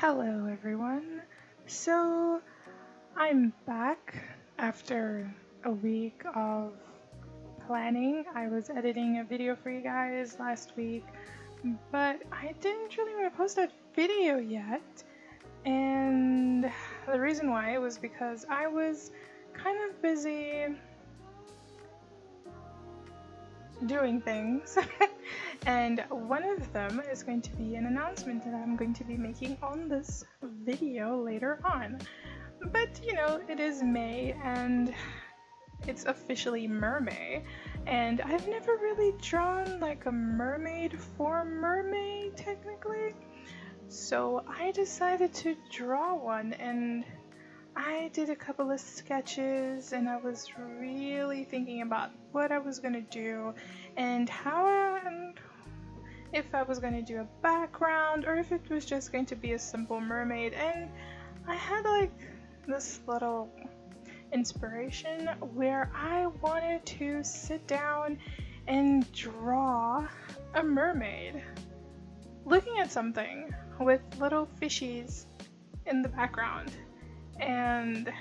Hello everyone. So I'm back after a week of planning. I was editing a video for you guys last week, but I didn't really want to post that video yet. And the reason why was because I was kind of busy doing things. And one of them is going to be an announcement that I'm going to be making on this video later on. But you know, it is May and it's officially Mermay, and I've never really drawn like a mermaid for mermaid technically. So I decided to draw one, and I did a couple of sketches, and I was really thinking about what I was gonna do and if I was going to do a background or if it was just going to be a simple mermaid. And I had like this little inspiration where I wanted to sit down and draw a mermaid looking at something with little fishies in the background. And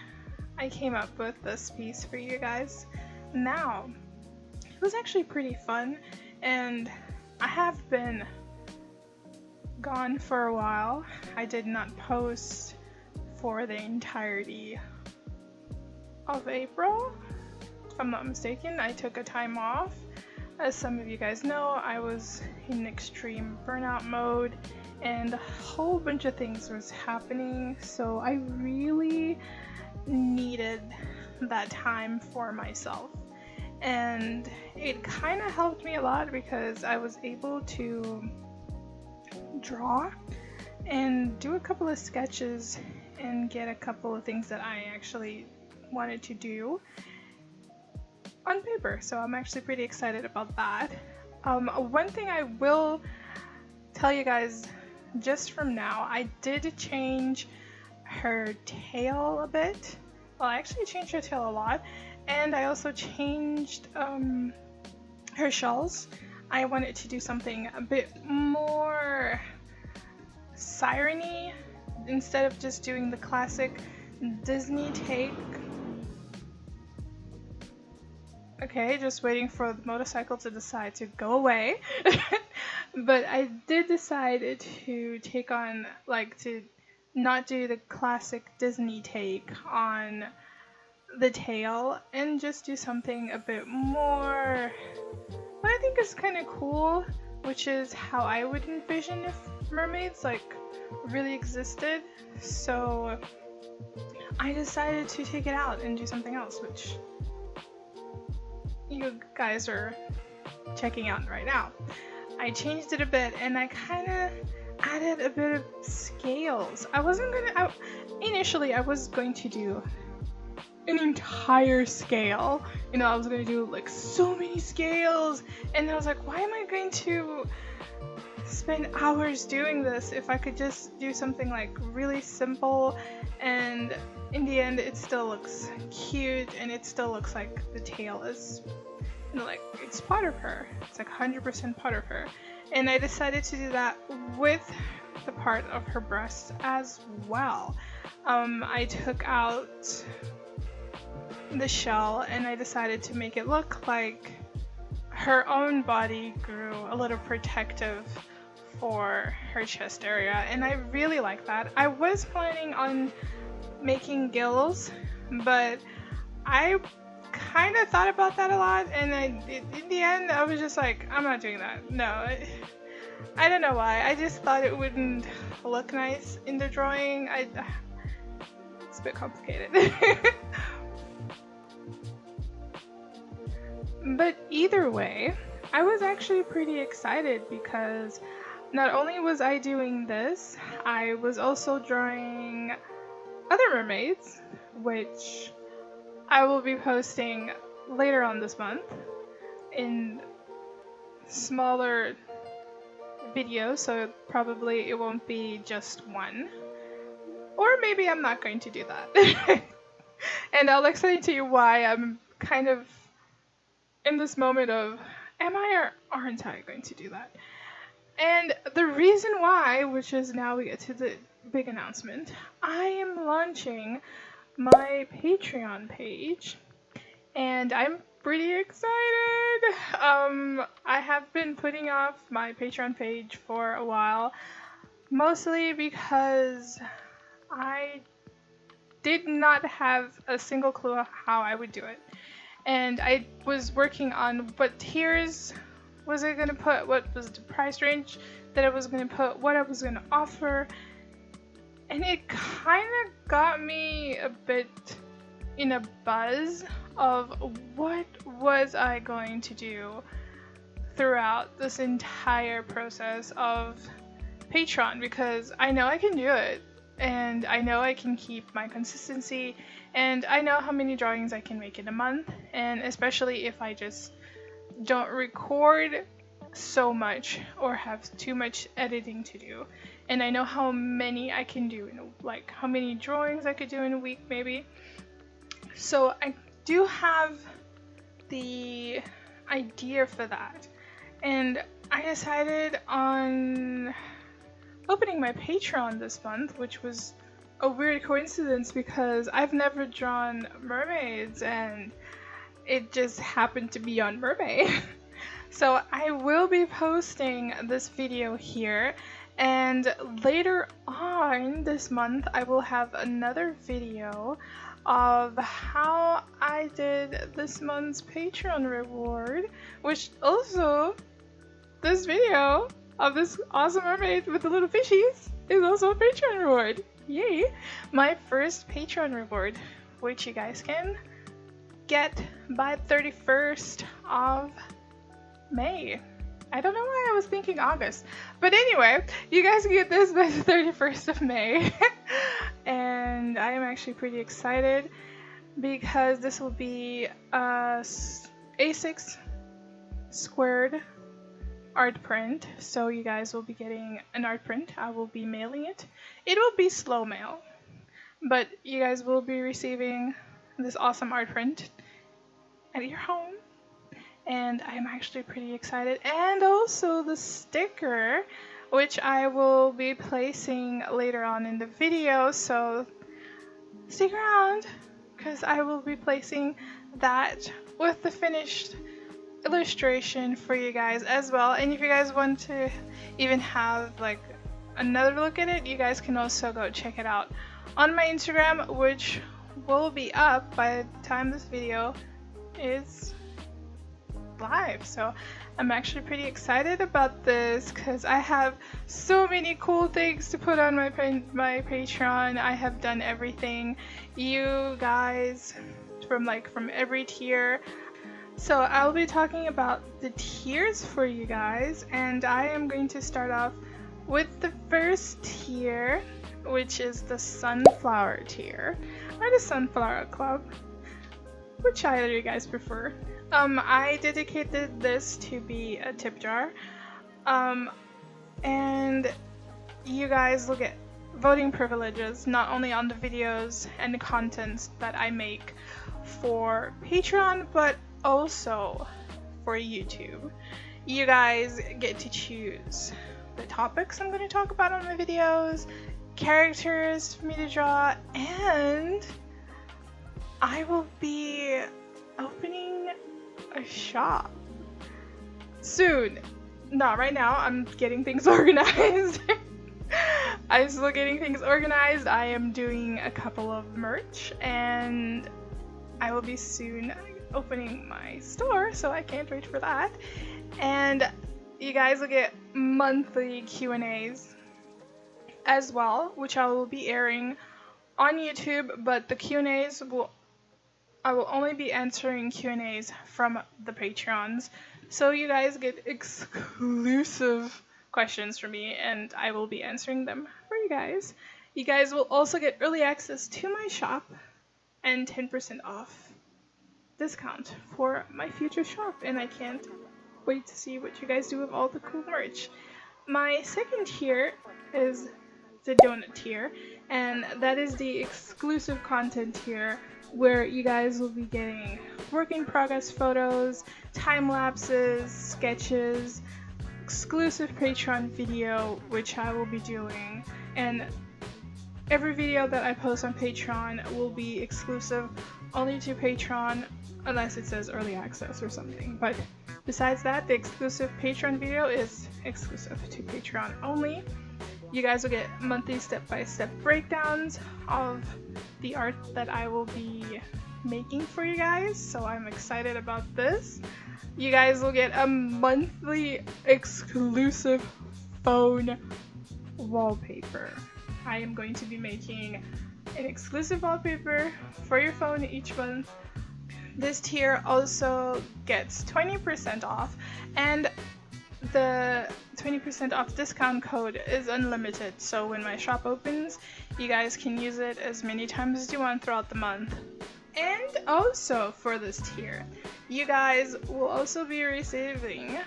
I came up with this piece for you guys. Now, it was actually pretty fun, and I have been gone for a while. I did not post for the entirety of April, if I'm not mistaken. I took a time off. As some of you guys know, I was in extreme burnout mode and a whole bunch of things was happening, so I really needed that time for myself. And it kind of helped me a lot because I was able to draw and do a couple of sketches and get a couple of things that I actually wanted to do on paper. So I'm actually pretty excited about that. One thing I will tell you guys just from now, I did change her tail a bit. Well, I actually changed her tail a lot. And I also changed her shells. I wanted to do something a bit more siren-y instead of just doing the classic Disney take. Okay, just waiting for the motorcycle to decide to go away. But I did decide to take on, like, to not do the classic Disney take on the tail and just do something a bit more what I think is kind of cool, which is how I would envision if mermaids like really existed. So I decided to take it out and do something else, which you guys are checking out right now. I changed it a bit and I kind of added a bit of scales. Initially I was going to do an entire scale. You know, I was gonna do like so many scales, and I was like, why am I going to spend hours doing this if I could just do something like really simple? And in the end it still looks cute and it still looks like the tail is, you know, like it's part of her. It's like 100% part of her. And I decided to do that with the part of her breast as well. I took out the shell and I decided to make it look like her own body grew a little protective for her chest area, and I really like that. I was planning on making gills, but I kind of thought about that a lot, and in the end I was just like, I'm not doing that. No, I don't know why. I just thought it wouldn't look nice in the drawing. It's a bit complicated. But either way, I was actually pretty excited because not only was I doing this, I was also drawing other mermaids, which I will be posting later on this month in smaller videos, so probably it won't be just one. Or maybe I'm not going to do that. And I'll explain to you why I'm kind of in this moment of, am I or aren't I going to do that? And the reason why, which is now we get to the big announcement. I am launching my Patreon page, and I'm pretty excited. I have been putting off my Patreon page for a while, mostly because I did not have a single clue how I would do it. And I was working on what tiers was I going to put, what was the price range that I was going to put, what I was going to offer. And it kind of got me a bit in a buzz of what was I going to do throughout this entire process of Patreon, because I know I can do it, and I know I can keep my consistency, and I know how many drawings I can make in a month, and especially if I just don't record so much or have too much editing to do. And I know how many I can do, like how many drawings I could do in a week maybe. So I do have the idea for that. And I decided on opening my Patreon this month, which was a weird coincidence because I've never drawn mermaids and it just happened to be on Mermaid. So I will be posting this video here, and later on this month I will have another video of how I did this month's Patreon reward, which also this video of this awesome mermaid with the little fishies is also a Patreon reward. Yay! My first Patreon reward, which you guys can get by 31st of May. I don't know why I was thinking August, but anyway, you guys can get this by the 31st of May. And I am actually pretty excited because this will be a A6 squared art print, so you guys will be getting an art print. I will be mailing it. It will be slow mail, but you guys will be receiving this awesome art print at your home, and I'm actually pretty excited. And also the sticker, which I will be placing later on in the video, so stick around because I will be placing that with the finished illustration for you guys as well. And if you guys want to even have like another look at it, you guys can also go check it out on my Instagram, which will be up by the time this video is live. So I'm actually pretty excited about this because I have so many cool things to put on my Patreon. I have done everything, you guys, from every tier. So I'll be talking about the tiers for you guys, and I am going to start off with the first tier, which is the Sunflower tier, or the Sunflower Club, which either you guys prefer. I dedicated this to be a tip jar, and you guys will get voting privileges not only on the videos and the contents that I make for Patreon, but also for YouTube. You guys get to choose the topics I'm going to talk about on my videos, characters for me to draw, and I will be opening a shop soon. Not right now, I'm getting things organized. I'm still getting things organized. I am doing a couple of merch, and I will be soon opening my store, so I can't wait for that. And you guys will get monthly Q&As as well, which I will be airing on YouTube, but the Q&As I will only be answering Q&As from the Patreons, so you guys get exclusive questions from me, and I will be answering them for you guys. You guys will also get early access to my shop and 10% off discount for my future shop, and I can't wait to see what you guys do with all the cool merch. My second tier is the donut tier, and that is the exclusive content tier where you guys will be getting work in progress photos, time lapses, sketches, exclusive Patreon video which I will be doing, and Every video that I post on Patreon will be exclusive only to Patreon, unless it says early access or something. But besides that, the exclusive Patreon video is exclusive to Patreon only. You guys will get monthly step-by-step breakdowns of the art that I will be making for you guys, so I'm excited about this. You guys will get a monthly exclusive phone wallpaper. I am going to be making an exclusive wallpaper for your phone each month. This tier also gets 20% off, and the 20% off discount code is unlimited, so when my shop opens, you guys can use it as many times as you want throughout the month. And also for this tier, you guys will also be receiving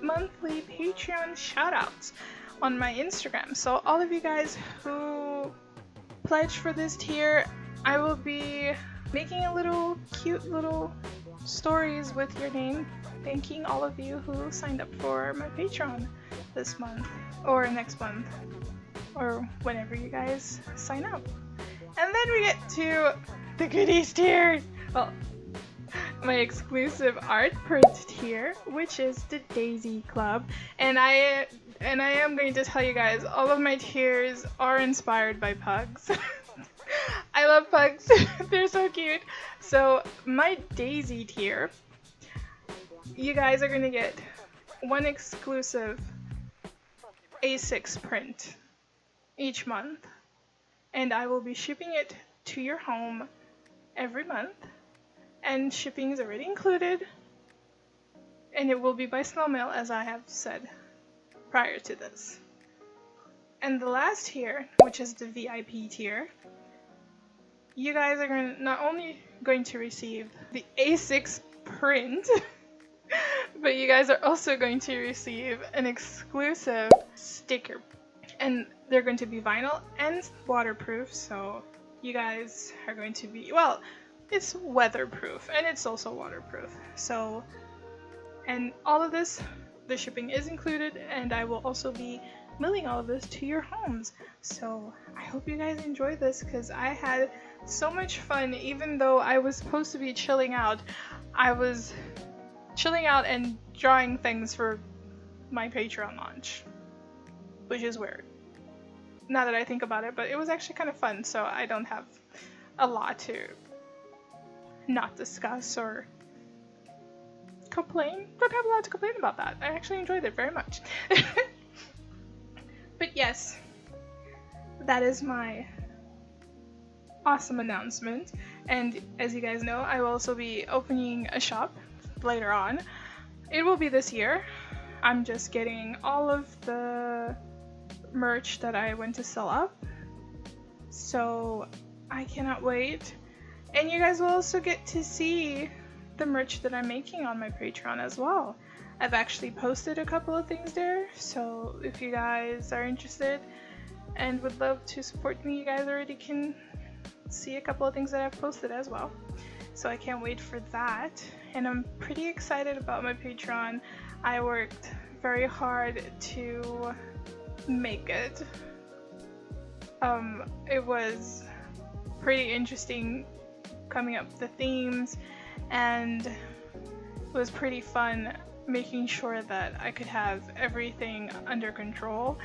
monthly Patreon shoutouts on my Instagram. So all of you guys who pledge for this tier, I will be making a little cute little stories with your name, thanking all of you who signed up for my Patreon this month or next month or whenever you guys sign up. And then we get to the goodies tier. Well, my exclusive art print tier, which is the Daisy Club, and I am going to tell you guys, all of my tiers are inspired by pugs. I love pugs. They're so cute. So my Daisy tier, you guys are going to get one exclusive A6 print each month, and I will be shipping it to your home every month, and shipping is already included, and it will be by snail mail, as I have said prior to this. And the last tier, which is the VIP tier, you guys are not only going to receive the A6 print, but you guys are also going to receive an exclusive sticker. And they're going to be vinyl and waterproof, so you guys are going to be, well, it's weatherproof and it's also waterproof. So, and all of this, the shipping is included, and I will also be mailing all of this to your homes. So I hope you guys enjoy this, because I had so much fun. Even though I was supposed to be chilling out, I was chilling out and drawing things for my Patreon launch, which is weird now that I think about it, but it was actually kind of fun, so I don't have a lot to not discuss or complain. Don't have a lot to complain about that. I actually enjoyed it very much. But yes, that is my awesome announcement, and as you guys know, I will also be opening a shop later on. It will be this year. I'm just getting all of the merch that I went to sell up, so I cannot wait. And you guys will also get to see the merch that I'm making on my Patreon as well. I've actually posted a couple of things there, so if you guys are interested and would love to support me, you guys already can see a couple of things that I've posted as well. So I can't wait for that, and I'm pretty excited about my Patreon. I worked very hard to make it. It was pretty interesting coming up with the themes, and it was pretty fun making sure that I could have everything under control.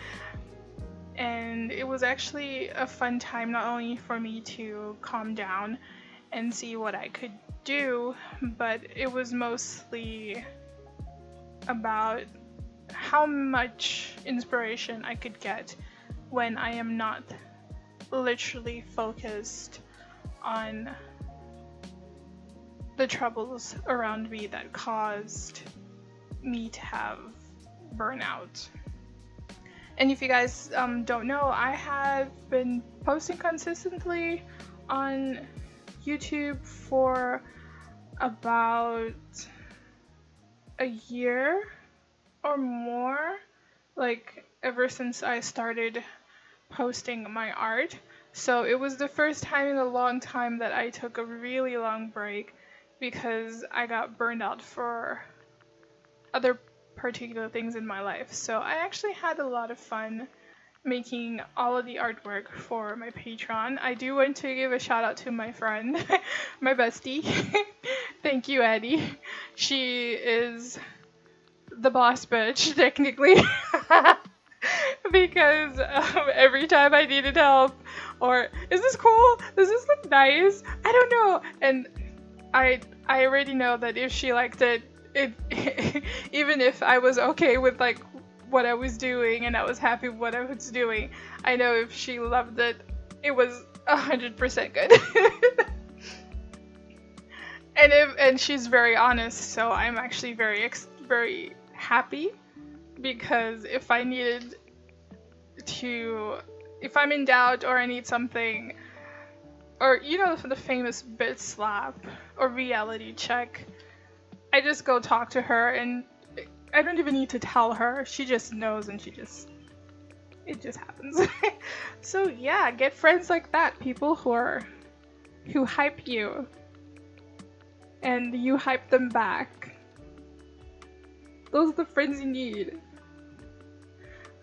And it was actually a fun time, not only for me to calm down and see what I could do, but it was mostly about how much inspiration I could get when I am not literally focused on the troubles around me that caused me to have burnout. And if you guys don't know, I have been posting consistently on YouTube for about a year or more, like ever since I started posting my art. So it was the first time in a long time that I took a really long break because I got burned out for other particular things in my life. So I actually had a lot of fun making all of the artwork for my Patreon. I do want to give a shout out to my friend, my bestie. Thank you, Eddie. She is the boss bitch, technically. Because every time I needed help, or is this cool? Does this look nice? I don't know. And I already know that if she liked it, even if I was okay with like what I was doing and I was happy with what I was doing, I know if she loved it, it was 100% good. and she's very honest, so I'm actually very happy, because if I needed to, if I'm in doubt or I need something, or you know the famous bit slap or reality check, I just go talk to her and I don't even need to tell her. She just knows, and it just happens. So yeah, get friends like that, people who hype you and you hype them back. Those are the friends you need.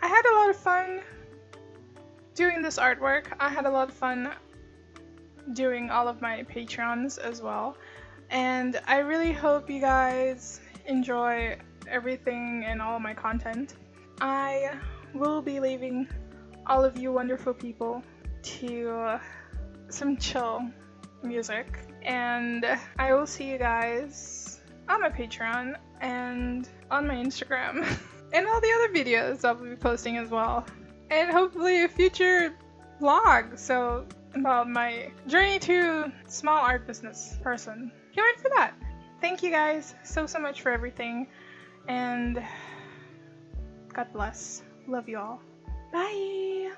I had a lot of fun doing this artwork. I had a lot of fun doing all of my Patreons as well. And I really hope you guys enjoy everything and all of my content. I will be leaving all of you wonderful people to some chill music. And I will see you guys on my Patreon and on my Instagram and all the other videos I'll be posting as well. And hopefully a future vlog about my journey to small art business person. Can't wait for that. Thank you guys so much for everything, and God bless. Love you all. Bye.